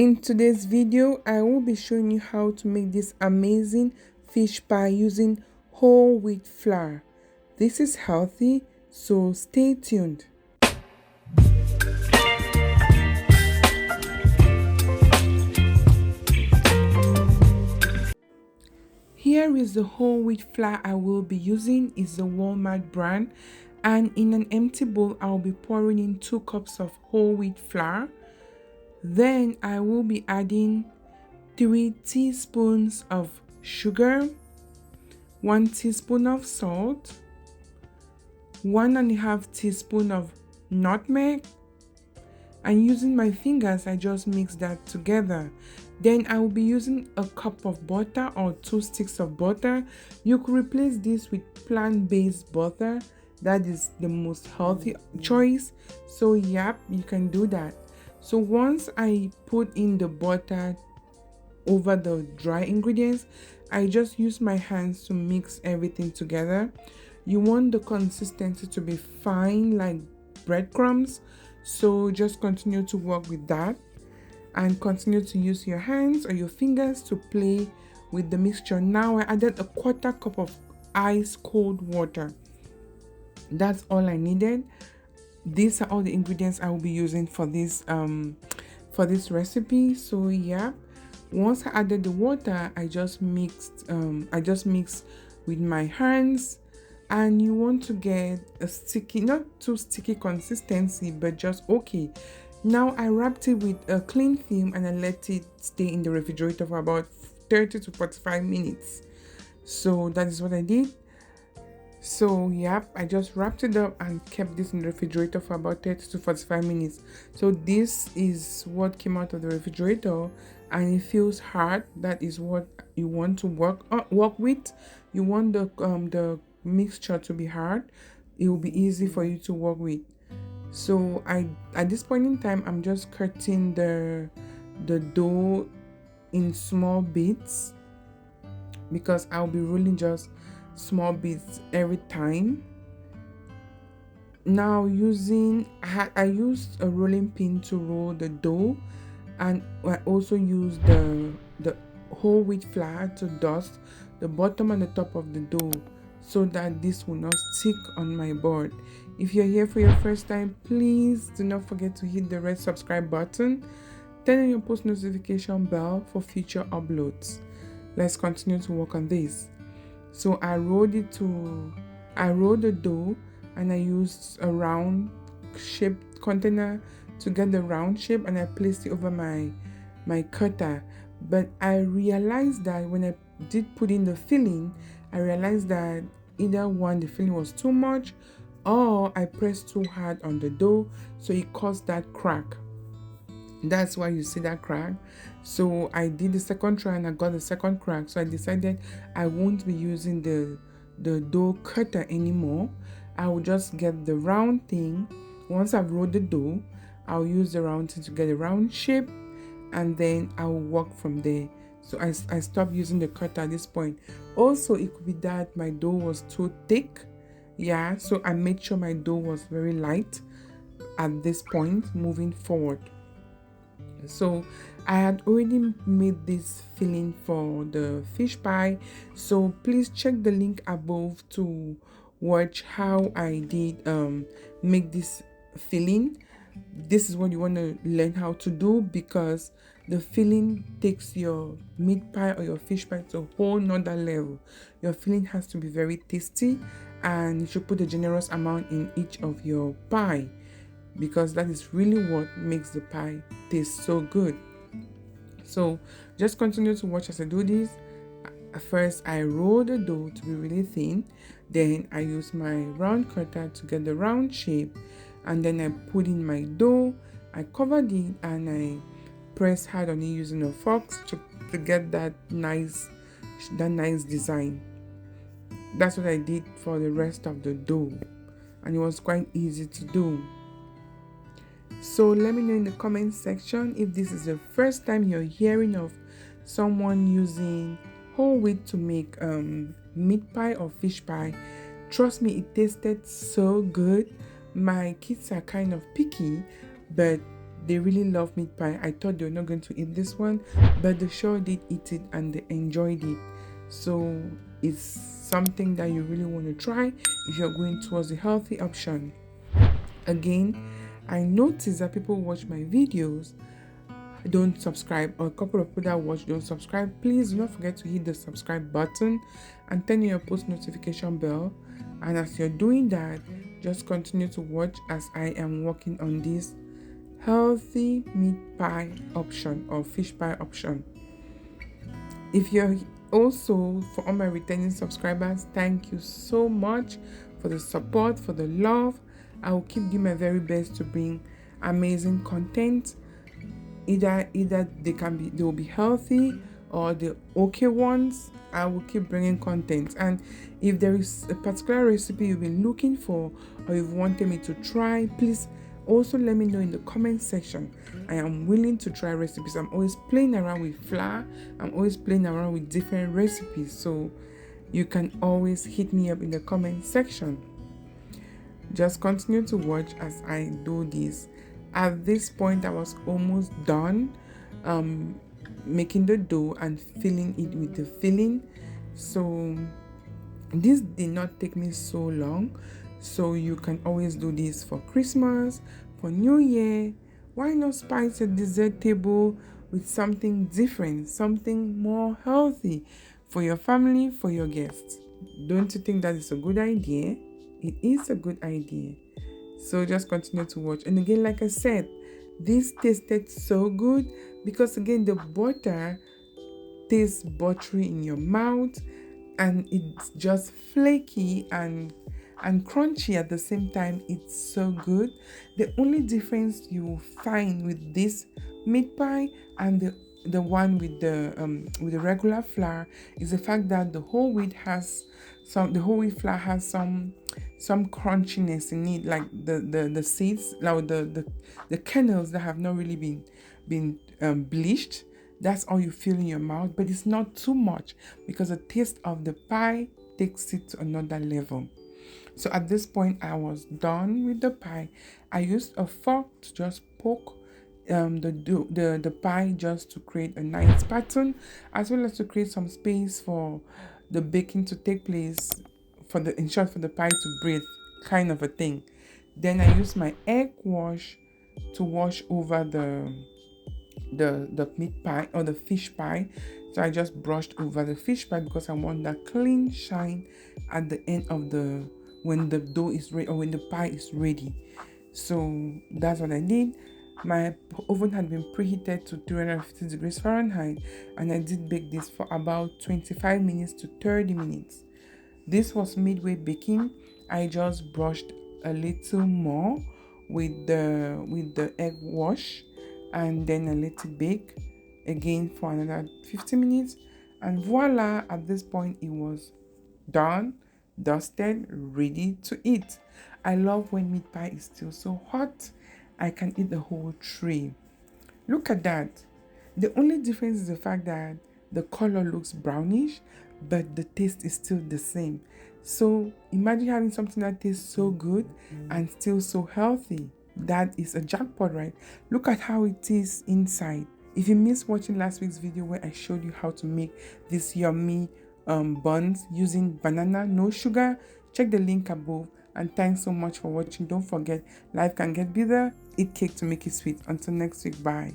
In today's video, I will be showing you how to make this amazing fish pie using whole wheat flour. This is healthy, so stay tuned. Here is the whole wheat flour I will be using. Is the Walmart brand, and in an empty bowl I'll be pouring in 2 cups of whole wheat flour. Then I will be adding 3 teaspoons of sugar, 1 teaspoon of salt, 1.5 teaspoon of nutmeg, and using my fingers I just mix that together. Then I will be using a cup of butter or 2 sticks of butter. You could replace this with plant-based butter. That is the most healthy choice. So yep, you can do that. So once I put in the butter over the dry ingredients, I just use my hands to mix everything together. You want the consistency to be fine like breadcrumbs, so just continue to work with that and continue to use your hands or your fingers to play with the mixture. Now I added a 1/4 cup of ice cold water. That's all I needed. These are all the ingredients I will be using for this recipe. So yeah, once I added the water, I just mixed with my hands. And you want to get a sticky, not too sticky consistency, but just okay. Now I wrapped it with a cling film and I let it stay in the refrigerator for about 30 to 45 minutes. So that is what I did. So yep, I just wrapped it up and kept this in the refrigerator for about 30 to 45 minutes. So this is what came out of the refrigerator, and it feels hard. That is what you want to work with. You want the mixture to be hard. It will be easy for you to work with. So at this point in time, I'm just cutting the dough in small bits because I'll be rolling just small bits every time. Now I used a rolling pin to roll the dough, and I also used the whole wheat flour to dust the bottom and the top of the dough so that this will not stick on my board. If you're here for your first time, please do not forget to hit the red subscribe button, turn on your post notification bell for future uploads. Let's continue to work on this. So I rolled the dough and I used a round shaped container to get the round shape, and I placed it over my cutter. But I realized that when I did put in the filling, I realized that either one, the filling was too much, or I pressed too hard on the dough, so it caused that crack. That's why you see that crack. So I did the second try and I got the second crack. So I decided I won't be using the dough cutter anymore. I will just get the round thing. Once I've rolled the dough, I'll use the round thing to get a round shape, and then I will work from there. So I stopped using the cutter at this point. Also, it could be that my dough was too thick. Yeah, so I made sure my dough was very light at this point moving forward. So I had already made this filling for the fish pie, so please check the link above to watch how I did make this filling. This is what you want to learn how to do, because the filling takes your meat pie or your fish pie to a whole nother level. Your filling has to be very tasty, and you should put a generous amount in each of your pie, because that is really what makes the pie taste so good. So just continue to watch as I do this. First, I roll the dough to be really thin. Then I use my round cutter to get the round shape, and then I put in my dough. I covered it and I press hard on it using a fork to get that nice design. That's what I did for the rest of the dough, and it was quite easy to do. So let me know in the comment section if this is the first time you're hearing of someone using whole wheat to make meat pie or fish pie. Trust me, it tasted so good. My kids are kind of picky, but They really love meat pie. I thought they were not going to eat this one, but they sure did eat it and they enjoyed it. So it's something that you really want to try if you're going towards a healthy option. Again, I notice that people watch my videos, don't subscribe, or a couple of people that watch don't subscribe. Please do not forget to hit the subscribe button and turn on your post notification bell. And as you're doing that, just continue to watch as I am working on this healthy meat pie option or fish pie option. If you're also, for all my returning subscribers, thank you so much for the support, for the love. I will keep doing my very best to bring amazing content. Either they will be healthy or the okay ones. I will keep bringing content. And if there is a particular recipe you've been looking for or you've wanted me to try, please also let me know in the comment section. I am willing to try recipes. I'm always playing around with flour. I'm always playing around with different recipes. So you can always hit me up in the comment section. Just continue to watch as I do this. At this point, I was almost done making the dough and filling it with the filling. So this did not take me so long. So you can always do this for Christmas, for New Year. Why not spice a dessert table with something different, something more healthy for your family, for your guests? Don't you think that is a good idea? It is a good idea. So just continue to watch. And again, like I said, this tasted so good because again, the butter tastes buttery in your mouth and it's just flaky and crunchy at the same time. It's so good. The only difference you will find with this meat pie and the one with the regular flour is the fact that the whole wheat flour has some crunchiness in it, like the seeds, like the kernels that have not really been bleached. That's all you feel in your mouth, but it's not too much because the taste of the pie takes it to another level. So at this point, I was done with the pie. I used a fork to just poke the pie just to create a nice pattern, as well as to create some space for the baking to take place, for the pie to breathe, kind of a thing. Then I used my egg wash to wash over the meat pie or the fish pie. So I just brushed over the fish pie because I want that clean shine at the end of when the dough is ready or when the pie is ready. So that's what I did. My oven had been preheated to 350 degrees Fahrenheit and I did bake this for about 25 minutes to 30 minutes. This was midway baking. I just brushed a little more with the egg wash and then I let it bake again for another 50 minutes, and voila, at this point it was done, dusted, ready to eat. I love when meat pie is still so hot. I can eat the whole tray. Look at that. The only difference is the fact that the color looks brownish, but the taste is still the same. So imagine having something that tastes so good and still so healthy. That is a jackpot, right? Look at how it is inside. If you missed watching last week's video where I showed you how to make these yummy buns using banana, no sugar, check the link above. And thanks so much for watching. Don't forget, life can get better. Eat cake to make it sweet. Until next week, bye.